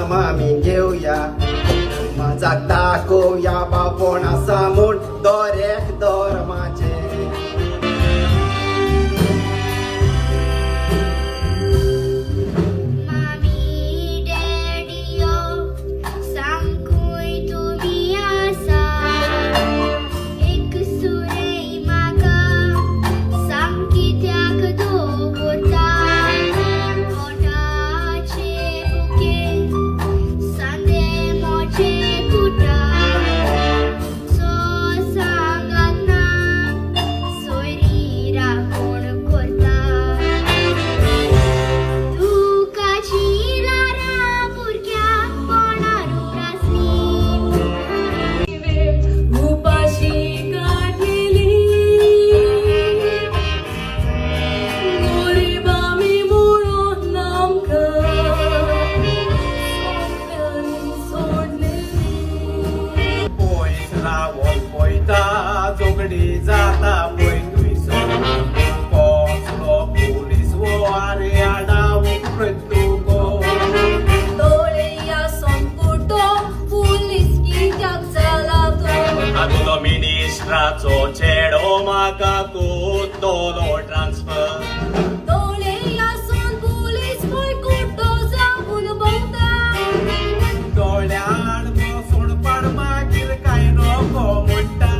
मामी घेऊया माझा दाखवूया बापोणा सामून दोरेक दोर माझे जाता पैतुयसो पोचलो पुलीस वो आरे आडाव प्रत्युगो दोळेया संकुटो पुलीस कित्याक जाला तो आगुलो मिनिस्ट्राचो चेडो म्हाका कोत्तलो ट्रान्सफर दोळेया सोन पुलीस पळय कुट्टो जावून भोंवता दोळ्यान बसून पण मागीर कांय नको म्हणटा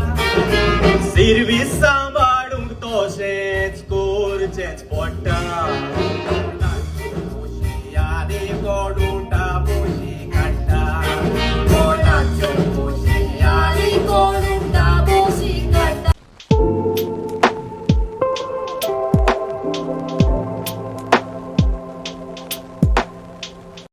सर्वीस सांबाळूंक तशेंच करचेंच पडटा